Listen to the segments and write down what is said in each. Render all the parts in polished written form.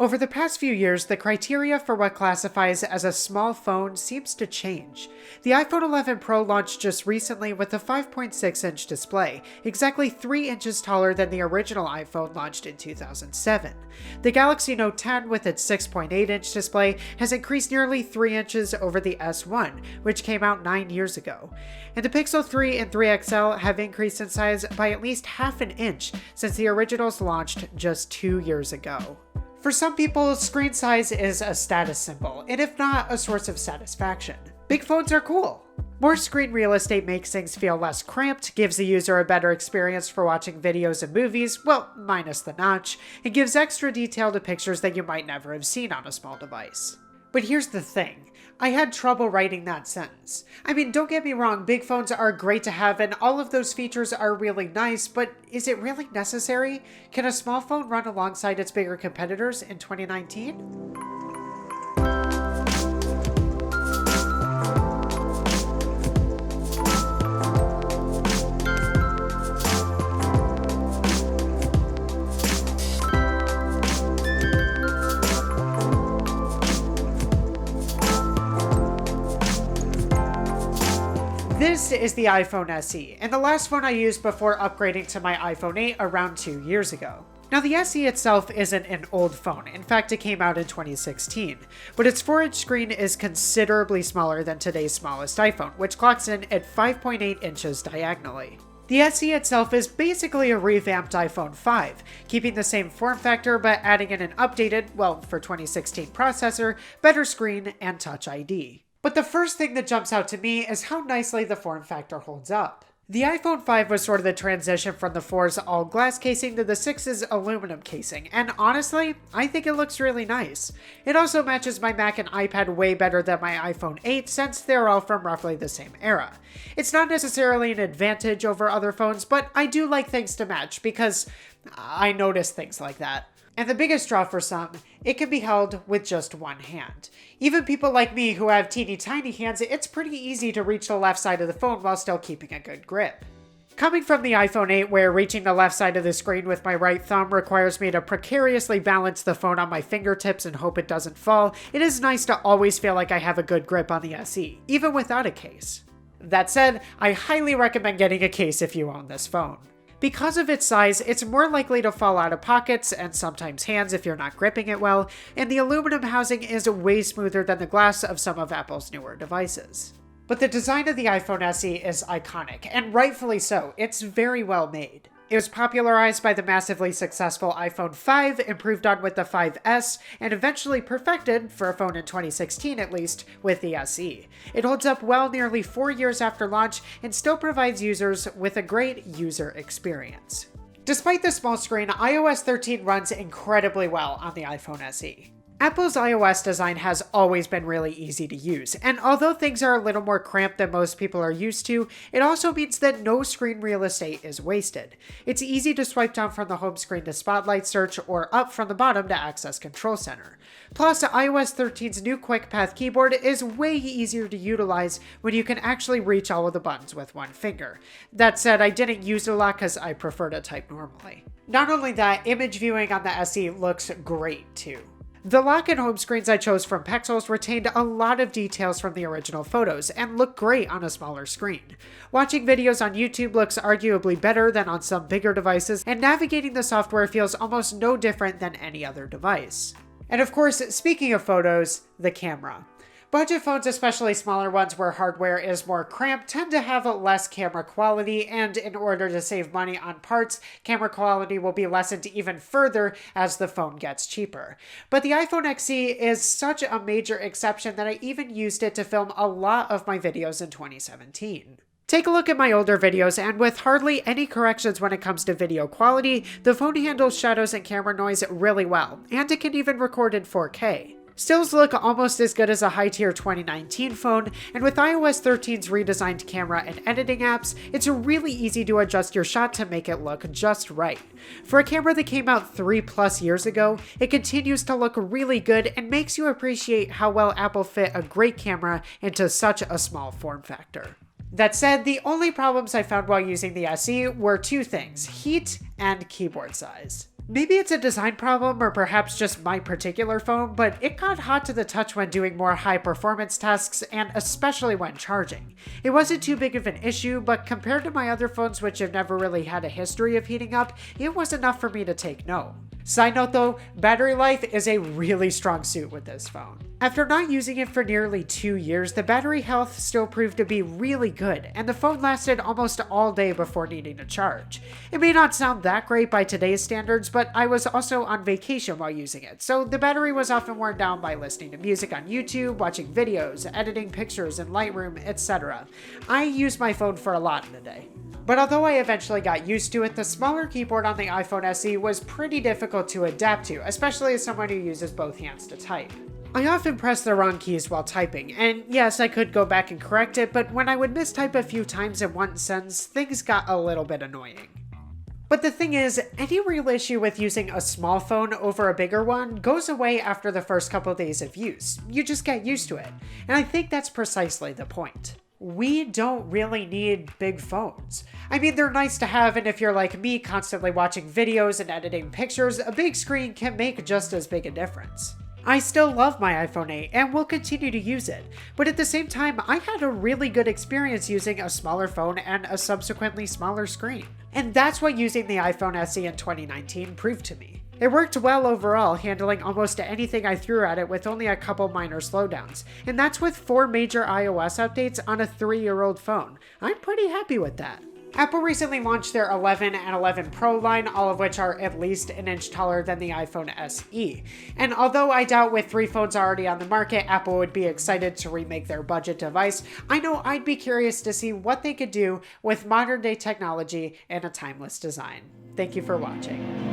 Over the past few years, the criteria for what classifies as a small phone seems to change. The iPhone 11 Pro launched just recently with a 5.6-inch display, exactly 3 inches taller than the original iPhone launched in 2007. The Galaxy Note 10 with its 6.8-inch display has increased nearly 3 inches over the S1, which came out 9 years ago. And the Pixel 3 and 3 XL have increased in size by at least half an inch since the originals launched just 2 years ago. For some people, screen size is a status symbol, and if not, a source of satisfaction. Big phones are cool. More screen real estate makes things feel less cramped, gives the user a better experience for watching videos and movies, well, minus the notch, and gives extra detail to pictures that you might never have seen on a small device. But here's the thing. I had trouble writing that sentence. I mean, don't get me wrong, big phones are great to have and all of those features are really nice, but is it really necessary? Can a small phone run alongside its bigger competitors in 2019? This is the iPhone SE, and the last phone I used before upgrading to my iPhone 8 around 2 years ago. Now the SE itself isn't an old phone, in fact it came out in 2016, but its 4-inch screen is considerably smaller than today's smallest iPhone, which clocks in at 5.8 inches diagonally. The SE itself is basically a revamped iPhone 5, keeping the same form factor but adding in an updated, well for 2016 processor, better screen, and Touch ID. But the first thing that jumps out to me is how nicely the form factor holds up. The iPhone 5 was sort of the transition from the 4's all-glass casing to the 6's aluminum casing, and honestly, I think it looks really nice. It also matches my Mac and iPad way better than my iPhone 8 since they're all from roughly the same era. It's not necessarily an advantage over other phones, but I do like things to match because I notice things like that. And the biggest draw for some, it can be held with just one hand. Even people like me who have teeny tiny hands, it's pretty easy to reach the left side of the phone while still keeping a good grip. Coming from the iPhone 8, where reaching the left side of the screen with my right thumb requires me to precariously balance the phone on my fingertips and hope it doesn't fall, it is nice to always feel like I have a good grip on the SE, even without a case. That said, I highly recommend getting a case if you own this phone. Because of its size, it's more likely to fall out of pockets and sometimes hands if you're not gripping it well, and the aluminum housing is way smoother than the glass of some of Apple's newer devices. But the design of the iPhone SE is iconic, and rightfully so. It's very well made. It was popularized by the massively successful iPhone 5, improved on with the 5S, and eventually perfected, for a phone in 2016 at least, with the SE. It holds up well nearly 4 years after launch and still provides users with a great user experience. Despite the small screen, iOS 13 runs incredibly well on the iPhone SE. Apple's iOS design has always been really easy to use, and although things are a little more cramped than most people are used to, it also means that no screen real estate is wasted. It's easy to swipe down from the home screen to Spotlight search or up from the bottom to access Control Center. Plus, iOS 13's new Quick Path keyboard is way easier to utilize when you can actually reach all of the buttons with one finger. That said, I didn't use it a lot because I prefer to type normally. Not only that, image viewing on the SE looks great too. The lock and home screens I chose from Pexels retained a lot of details from the original photos and look great on a smaller screen. Watching videos on YouTube looks arguably better than on some bigger devices, and navigating the software feels almost no different than any other device. And of course, speaking of photos, the camera. Budget phones, especially smaller ones where hardware is more cramped, tend to have less camera quality, and in order to save money on parts, camera quality will be lessened even further as the phone gets cheaper. But the iPhone XE is such a major exception that I even used it to film a lot of my videos in 2017. Take a look at my older videos, and with hardly any corrections when it comes to video quality, the phone handles shadows and camera noise really well, and it can even record in 4K. Stills look almost as good as a high-tier 2019 phone, and with iOS 13's redesigned camera and editing apps, it's really easy to adjust your shot to make it look just right. For a camera that came out 3+ years ago, it continues to look really good and makes you appreciate how well Apple fit a great camera into such a small form factor. That said, the only problems I found while using the SE were two things: heat and keyboard size. Maybe it's a design problem or perhaps just my particular phone, but it got hot to the touch when doing more high performance tasks and especially when charging. It wasn't too big of an issue, but compared to my other phones which have never really had a history of heating up, it was enough for me to take note. Side note though, battery life is a really strong suit with this phone. After not using it for nearly 2 years, the battery health still proved to be really good, and the phone lasted almost all day before needing to charge. It may not sound that great by today's standards, but I was also on vacation while using it, so the battery was often worn down by listening to music on YouTube, watching videos, editing pictures in Lightroom, etc. I use my phone for a lot in a day. But although I eventually got used to it, the smaller keyboard on the iPhone SE was pretty difficult to adapt to, especially as someone who uses both hands to type. I often press the wrong keys while typing, and yes, I could go back and correct it, but when I would mistype a few times in one sentence, things got a little bit annoying. But the thing is, any real issue with using a small phone over a bigger one goes away after the first couple days of use. You just get used to it, and I think that's precisely the point. We don't really need big phones. I mean, they're nice to have, and if you're like me, constantly watching videos and editing pictures, a big screen can make just as big a difference. I still love my iPhone 8 and will continue to use it, but at the same time, I had a really good experience using a smaller phone and a subsequently smaller screen. And that's what using the iPhone SE in 2019 proved to me. It worked well overall, handling almost anything I threw at it with only a couple minor slowdowns, and that's with 4 major iOS updates on a 3-year-old phone. I'm pretty happy with that. Apple recently launched their 11 and 11 Pro line, all of which are at least an inch taller than the iPhone SE. And although I doubt with 3 phones already on the market, Apple would be excited to remake their budget device, I know I'd be curious to see what they could do with modern day technology and a timeless design. Thank you for watching.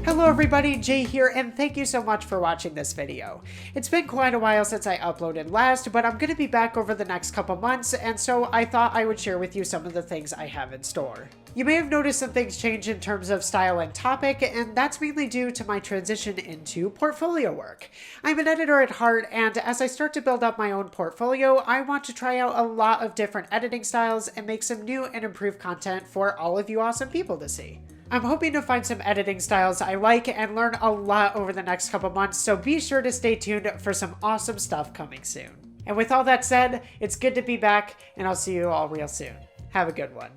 Hello everybody, Jay here, and thank you so much for watching this video. It's been quite a while since I uploaded last, but I'm going to be back over the next couple months, and so I thought I would share with you some of the things I have in store. You may have noticed some things change in terms of style and topic, and that's mainly due to my transition into portfolio work. I'm an editor at heart, and as I start to build up my own portfolio, I want to try out a lot of different editing styles and make some new and improved content for all of you awesome people to see. I'm hoping to find some editing styles I like and learn a lot over the next couple months, so be sure to stay tuned for some awesome stuff coming soon. And with all that said, it's good to be back, and I'll see you all real soon. Have a good one.